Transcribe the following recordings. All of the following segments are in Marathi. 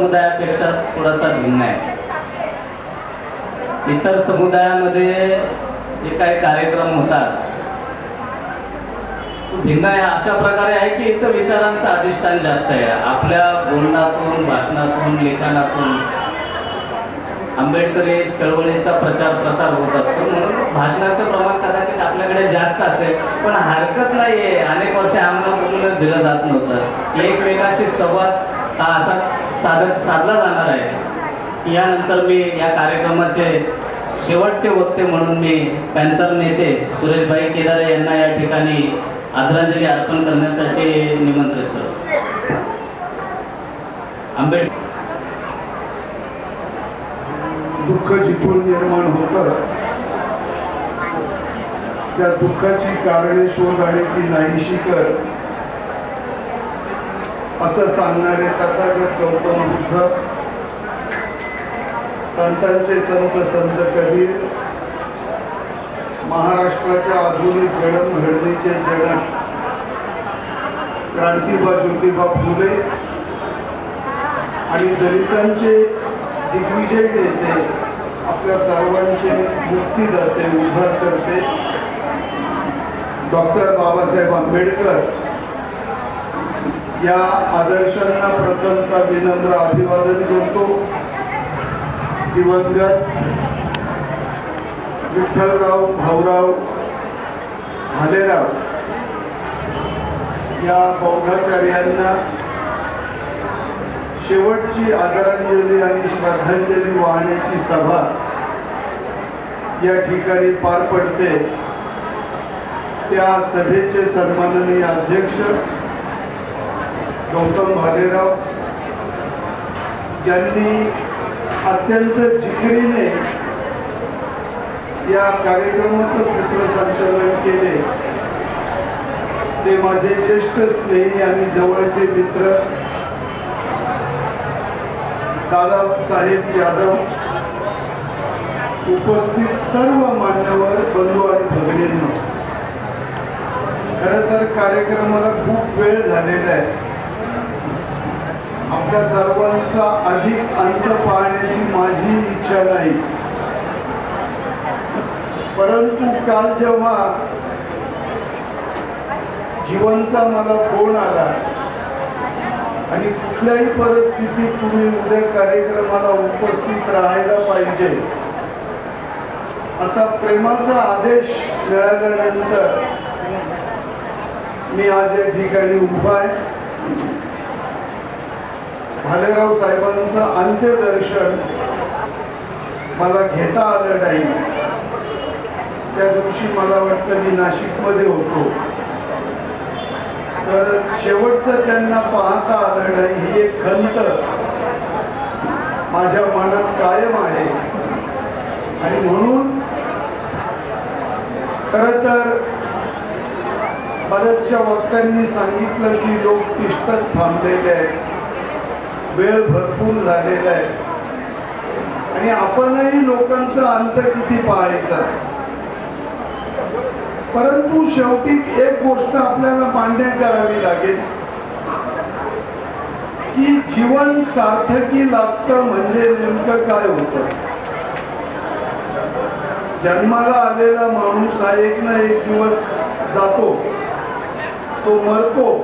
समुदायापेक्षा थोडासा भिन्न आहे. इतर समुदायामध्ये जे काही कार्यक्रम होतात भिन्न आहे. अशा प्रकारे आहे की इथं विचारांचं अधिष्ठान जास्त आहे. आपल्या बोलण्यातून, भाषणातून, लेखनातून आंबेडकरी चळवळीचा प्रचार प्रसार होत असतो. म्हणून भाषणाचं प्रमाण कदाचित आपल्याकडे जास्त असेल, पण हरकत नाही आहे. अनेक वर्षे आम्हाला दिलं जात नव्हतं. एकमेकाशी संवाद हा असा साधला जाणार आहे. यानंतर मी या कार्यक्रमाचे शेवटचे वक्ते म्हणून मी पॅन्थर नेते सुरेशभाई केदारे यांना या ठिकाणी आदरांजली अर्पण करण्यासाठी निमंत्रित करतो. आंबेडकर दुःख जिथून निर्माण होतं त्या दुःखाची कारणे शोध आणि ती नाहीशी कर असं सांगणारे तथागत गौतम बुद्ध, संतांचे संत संत कबीर, महाराष्ट्राच्या आधुनिक जडणघडणीचे जनक क्रांतिबा ज्योतिबा फुले आणि दलितांचे दिग्विजय नेते, आपल्या सर्वांचे मुक्तीदाते, उद्धार करते डॉक्टर बाबासाहेब आंबेडकर या आदर्शांना प्रथमतः विनम्र अभिवादन करतो. दिवंगत विठ्ठलराव भाऊराव भालेराव या बौद्धाचार्यांना शेवटची आदरांजली आणि श्रद्धांजली वाहण्याची सभा या ठिकाणी पार पडते. त्या सभेचे सन्माननीय अध्यक्ष गौतम भालेराव, ज्यांनी अत्यंत जिकिरीने या कार्यक्रमाचं सूत्रसंचालन केले, ते माझे ज्येष्ठ स्नेही आणि जवळचे मित्र दादासाहेब यादव, उपस्थित सर्व मान्यवर बंधू आणि भगिनींनो, खरं तर कार्यक्रमाला खूप वेळ झालेला आहे. आपल्या सर्वांचा अधिक अंत पाहण्याची माझी इच्छा नाही, परंतु काल जेव्हा जीवनचा मला फोन आला आणि कुठल्याही परिस्थितीत तुम्ही उद्या कार्यक्रमाला उपस्थित राहायला पाहिजे असा प्रेमाचा आदेश मिळाल्यानंतर मी आज या ठिकाणी उभा आहे. भालेराव साहेबांचं अंत्यदर्शन मला घेता आलं नाही. त्या दिवशी मला वाटतं मी नाशिकमध्ये होतो, तर शेवटचं त्यांना पाहता आलं नाही. ही एक खंत माझ्या मनात कायम आहे. आणि म्हणून खरं तर बऱ्याचशा वक्त्यांनी सांगितलं की लोक तिष्ठत थांबलेले आहेत, वेळ भरपूर झालेला आहे आणि आपणही लोकांचा अंत किती पाहायचा. परंतु शेवटी एक गोष्ट आपल्याला मान्य करावी लागेल की जीवन सार्थकी लागतं म्हणजे नेमकं काय होतं. जन्माला आलेला माणूस हा एक ना एक दिवस जातो, तो मरतो.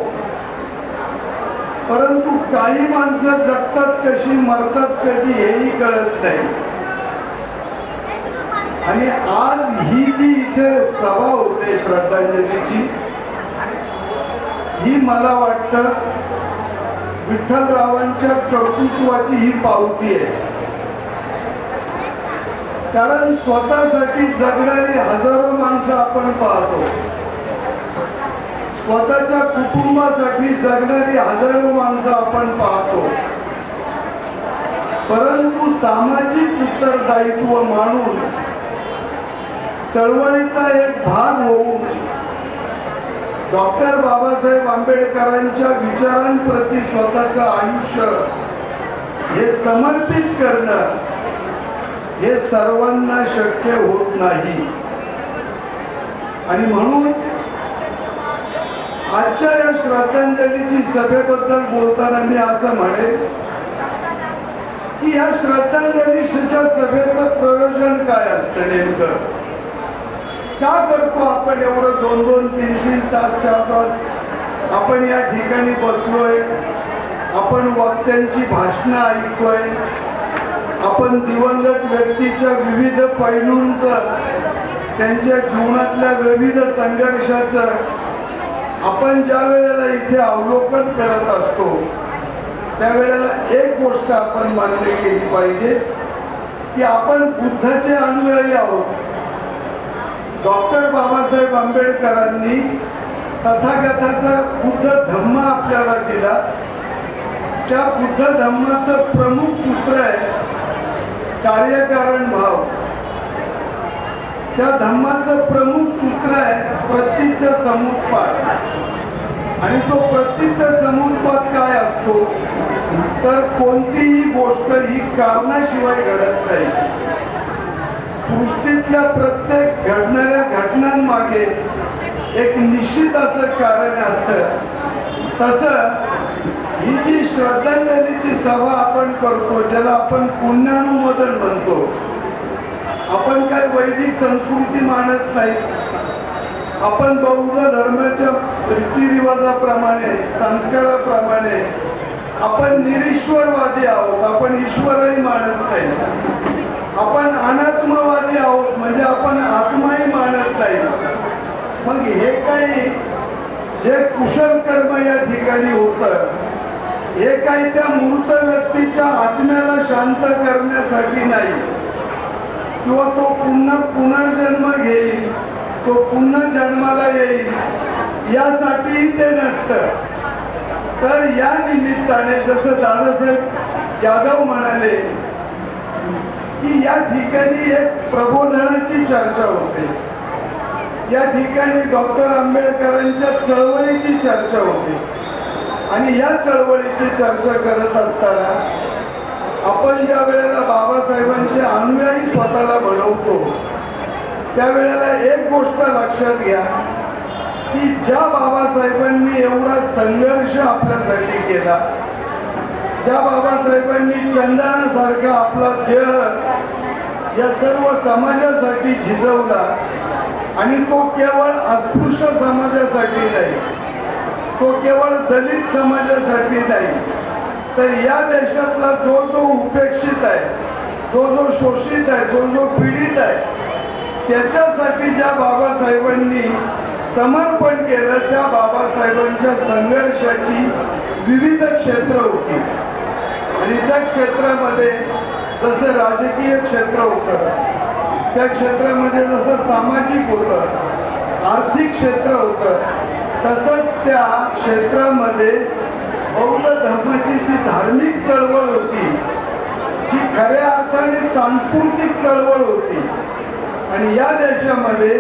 परंतु काही माणसं जगतात कशी, मरतात कधी हेही कळत नाही. आणि आज ही जी इथे सभा होते श्रद्धांजलीची, ही मला वाटतं विठ्ठलरावांच्या कर्तृत्वाची ही पावती आहे. कारण स्वतःसाठी जगणारी हजारो माणसं आपण पाहतो, स्वतःच्या कुटुंबासाठी जगणारी हजारो माणसं आपण पाहतो, परंतु सामाजिक उत्तरदायित्व मानून चळवळीचा एक भाग होऊन डॉक्टर बाबासाहेब आंबेडकरांच्या विचारांप्रती स्वतःचं आयुष्य हे समर्पित करणं हे सर्वांना शक्य होत नाही. आणि म्हणून आजच्या या श्रद्धांजलीची सभेबद्दल बोलताना मी असं म्हणेन की ह्या श्रद्धांजलीच्या सभेचं प्रयोजन काय असतं नेमकं? का करतो आपण एवढं 2-2, 3-3 तास, 4 तास आपण या ठिकाणी बसलोय, आपण वक्त्यांची भाषणं ऐकतोय, आपण दिवंगत व्यक्तीच्या विविध पैलूंचं, त्यांच्या जीवनातल्या विविध संघर्षाचं आपण ज्या वेळेला इथे अवलोकन करत असतो त्यावेळेला एक गोष्ट आपण मान्य केली पाहिजे की आपण बुद्धाचे अनुयायी आहोत. डॉक्टर बाबासाहेब आंबेडकरांनी तथागताचा बुद्ध धम्म आपल्याला दिला. त्या बुद्ध धम्माचं प्रमुख सूत्र आहे कार्यकारण भाव. त्या धम्माचं प्रमुख सूत्र आहे प्रतीत्य समुत्पाद. आणि तो प्रतीत्य समुत्पाद काय असतो तर कोणतीही गोष्ट ही कारणाशिवाय घडत नाही. सृष्टीतल्या प्रत्येक घडणाऱ्या घटनांमागे एक निश्चित असं कारण असतं. तसं ही जी श्रद्धांजलीची सभा आपण करतो, ज्याला आपण पुण्यानुमोदन म्हणतो, आपण काय वैदिक संस्कृती मानत नाही. आपण बौद्ध धर्माच्या रीतिरिवाजाप्रमाणे, संस्काराप्रमाणे आपण निरीश्वरवादी आहोत. आपण ईश्वरही मानत नाही. आपण अनात्मवादी आहोत, म्हणजे आपण आत्माही मानत नाही. मग हे काही जे कुशल कर्म या ठिकाणी होतं, हे काही त्या मूर्त व्यक्तीच्या आत्म्याला शांत करण्यासाठी नाही, किंवा तो पुनर्जन्म घेईल, तो पुन्हा जन्माला येईल यासाठी ते नसतं. तर या निमित्ताने जसं दादासाहेब जाधव म्हणाले की या ठिकाणी एक प्रबोधनाची चर्चा होते, या ठिकाणी डॉक्टर आंबेडकरांच्या चळवळीची चर्चा होते. आणि या चळवळीची चर्चा करत असताना आपण ज्या वेळेला बाबासाहेबांचे अनुयायी स्वतःला बनवतो त्यावेळेला एक गोष्ट लक्षात घ्या की ज्या बाबासाहेबांनी एवढा संघर्ष आपल्यासाठी केला, ज्या बाबासाहेबांनी चंदनासारखा आपला देह या सर्व समाजासाठी झिजवला, आणि तो केवळ अस्पृश्य समाजासाठी नाही, तो केवळ दलित समाजासाठी नाही, तर या देशातला जो जो उपेक्षित आहे, जो जो शोषित आहे, जो जो पीडित आहे, त्याच्यासाठी ज्या बाबासाहेबांनी समर्पण केलं, त्या बाबासाहेबांच्या संघर्षाची विविध क्षेत्र होती. आणि त्या क्षेत्रामध्ये जसं राजकीय क्षेत्र होतं, त्या क्षेत्रामध्ये जसं सामाजिक होतं, आर्थिक क्षेत्र होतं, तसंच त्या क्षेत्रामध्ये बौद्ध धर्माची जी धार्मिक चळवळ होती, जी खऱ्या अर्थाने सांस्कृतिक चळवळ होती. आणि या देशामध्ये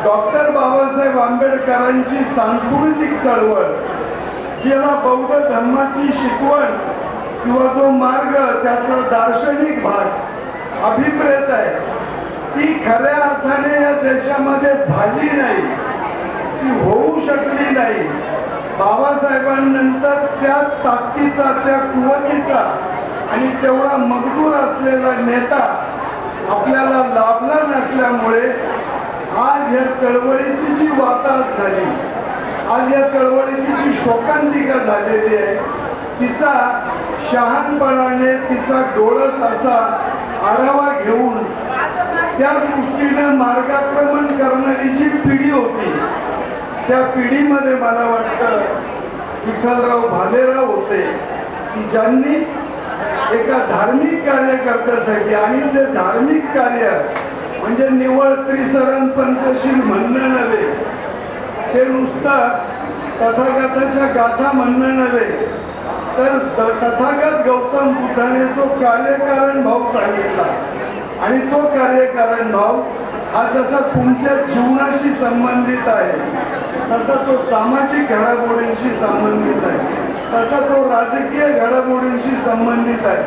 डॉक्टर बाबासाहेब आंबेडकरांची सांस्कृतिक चळवळ, ज्याला बौद्ध धर्माची शिकवण किंवा जो मार्ग, त्यातला दार्शनिक भाग अभिप्रेत आहे, ती खऱ्या अर्थाने या देशामध्ये झाली नाही, ती होऊ शकली नाही. बाबासाहेबांनंतर त्या ताकदीचा, त्या कुवतीचा आणि तेवढा मजबूर असलेला नेता आपल्याला लाभला नसल्यामुळे आज या चळवळीची जी वाताहत झाली, आज या चळवळीची जी शोकांतिका झालेली आहे, तिचा शहाणपणाने, तिचा डोळस असा आढावा घेऊन त्या दृष्टीने मार्गाक्रमण करणारी जी पिढी होती, त्या पिढीमध्ये मला वाटतं विठ्ठलराव भालेराव होते की ज्यांनी एका धार्मिक कार्यकर्त्यासाठी, आणि ते धार्मिक कार्य म्हणजे निवळ त्रिसरण पंचशील म्हणणं नव्हे, ते नुसतं तथागताच्या गाथा म्हणणं नव्हे, तर तथागत गौतम बुद्धाने जो कार्यकारण भाव सांगितला, आणि तो कार्यकारण भाव हा जसा तुमच्या जीवनाशी संबंधित आहे, तसा तो सामाजिक घडामोडींशी संबंधित आहे, तसा तो राजकीय घडामोडींशी संबंधित आहे.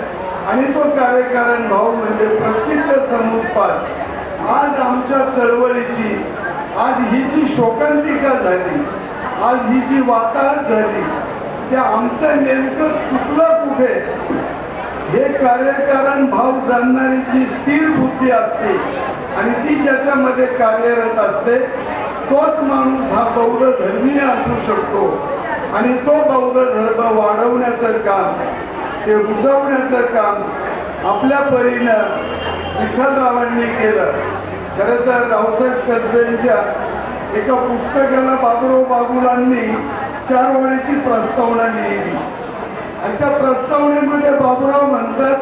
आणि तो कार्यकारण भाव म्हणजे प्रतीत्य समुत्पाद. आज आमच्या चळवळीची, आज ही जी शोकांतिका झाली, आज ही जी वाताहत झाली, त्या आमचं नेमकं चुकलं कुठे, हे कार्यकारण भाव जाणणारी जी स्थिर बुद्धी असते आणि ती ज्याच्यामध्ये कार्यरत असते तोच माणूस हा बौद्ध धर्मीय असू शकतो आणि तो बौद्ध धर्म वाढवण्याचं काम, ते रुजवण्याचं काम आपल्या परीनं विठ्ठलरावांनी केलं. खरं तर रावसाहेब कसबेंच्या एका पुस्तकाला बाबुराव बागुलांनी 4 ओळीची प्रस्तावना लिहिली आणि त्या प्रस्तावनेमध्ये बाबुराव म्हणतात,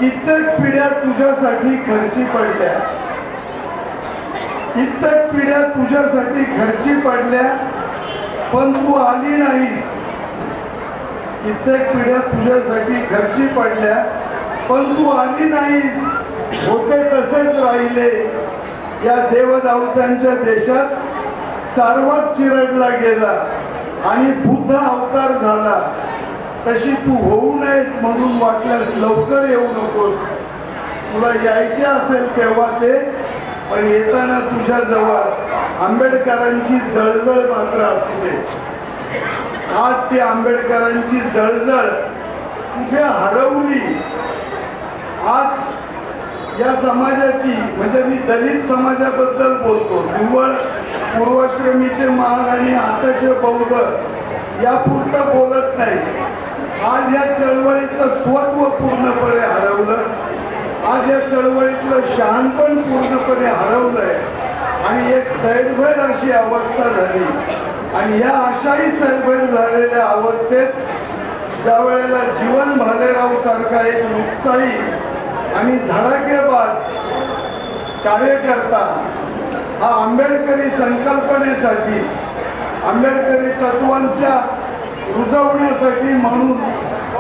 कित्येक पिढ्या तुझ्यासाठी खर्ची पडल्या, कित्येक पिढ्या तुझ्यासाठी खर्ची पडल्या, पण तू आली नाहीस. कित्येक पिढ्या तुझ्यासाठी खर्ची पडल्या पण तू आली नाहीस. होते तसेच राहिले. या देवदावत्यांच्या देशात सार्वत चिरडला गेला आणि बुद्ध अवतार झाला. तशी तू होऊ नयेस म्हणून वाटल्यास लवकर येऊ नकोस. तुला यायचे असेल तेव्हाच ये, पण येताना तुझ्या जवळ आंबेडकरांची जळजळ मात्र असू दे. आज ती आंबेडकरांची जळजळ कुठे हरवली. आज या समाजाची, म्हणजे मी दलित समाजाबद्दल बोलतो, निव्वळ पूर्वाश्रमीचे महान आणि आताचे बौद्ध यापुरतं बोलत नाही. आज या चळवळीचं स्वत्व पूर्णपणे हरवलं. आज या चळवळीतलं शहाणपण पूर्णपणे हरवलंय आणि एक सैरभैर अशी अवस्था झाली. आणि या अशाही सैरभैर झालेल्या अवस्थेत ज्या वेळेला जीवन भालेराव सारखा एक उत्साही आणि धडाकेबाज कार्यकर्ता हा आंबेडकरी संकल्पनेसाठी, आंबेडकरी तत्वांच्या रुजवण्यासाठी म्हणून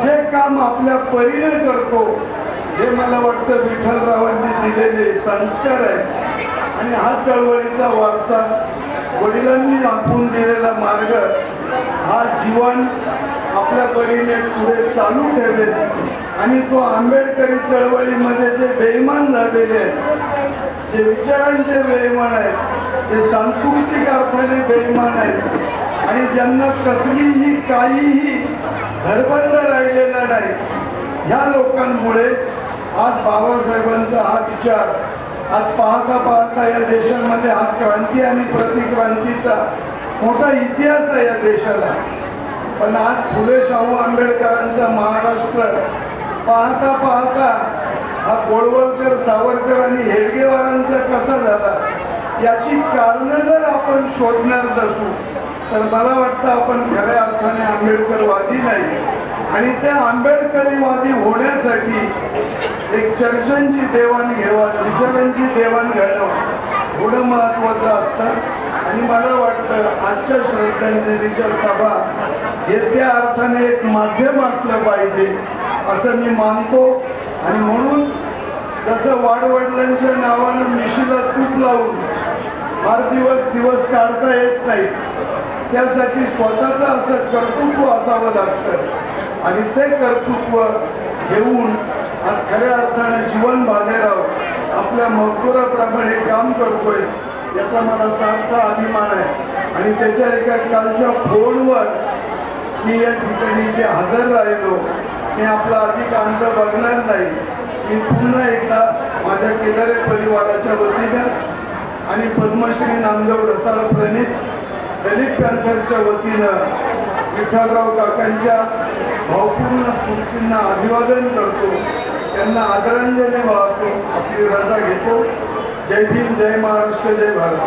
जे काम आपल्या परीने करतो, हे मला वाटतं विठ्ठलरावांनी दिलेले संस्कार आहेत. आणि हा चळवळीचा वारसा, वडिलांनी आखून दिलेला मार्ग, हा जीवन आपल्या परीने पुढे चालू ठेवेल. आणि तो आंबेडकरी चळवळीमध्ये जे बेईमान झालेले आहेत, जे विचारांचे बेईमान आहेत, जे सांस्कृतिक अर्थाने बेईमान आहेत आणि ज्यांना कसलीही काहीही धरबंध राहिलेला नाही, ह्या लोकांमुळे आज बाबासाहेबांचा हा विचार, आज पाहता पाहता या देशामध्ये हा क्रांती आणि प्रतिक्रांतीचा मोठा इतिहास आहे या देशाला. पण आज फुले शाहू आंबेडकरांचा महाराष्ट्र पाहता पाहता हा गोळवलकर, सावरकर आणि हेडगेवारांचा कसा झाला, याची कारणं जर आपण शोधणार नसू तर मला वाटतं आपण खऱ्या अर्थाने आंबेडकरवादी नाही. आणि त्या आंबेडकरीवादी होण्यासाठी एक चर्चांची देवाणघेवाण, विचारांची देवाणघेवाण थोडं महत्वाचं असतं. आणि मला वाटतं आजच्या श्रद्धांजलीच्या सभा हे त्या अर्थाने एक माध्यम असलं पाहिजे असं मी मानतो. आणि म्हणून जसं वाडवडिलांच्या नावानं मिशीला तूप लावून फार दिवस काढता येत नाही, त्यासाठी स्वतःचं असं कर्तृत्व असावं लागतं. आणि ते कर्तृत्व घेऊन आज खऱ्या अर्थाने जीवन भालेराव आपल्या मजकुराप्रमाणे काम करतोय, याचा मला सार्थ अभिमान आहे. आणि त्याच्या एका कालच्या फोनवर मी या ठिकाणी इथे हजर राहिलो. मी आपला अधिक अंत बघणार नाही. मी पुन्हा एकदा माझ्या केदारे परिवाराच्या वतीनं आणि पद्मश्री नामदेव ढसाळ प्रणित दलित पॅंथरच्या वतीनं विठ्ठलराव काकांच्या भावपूर्ण स्मृतींना अभिवादन करतो, त्यांना आदरांजली वाहतो, आपली रजा घेतो. जय भीम, जय महाराष्ट्र, जय भारत.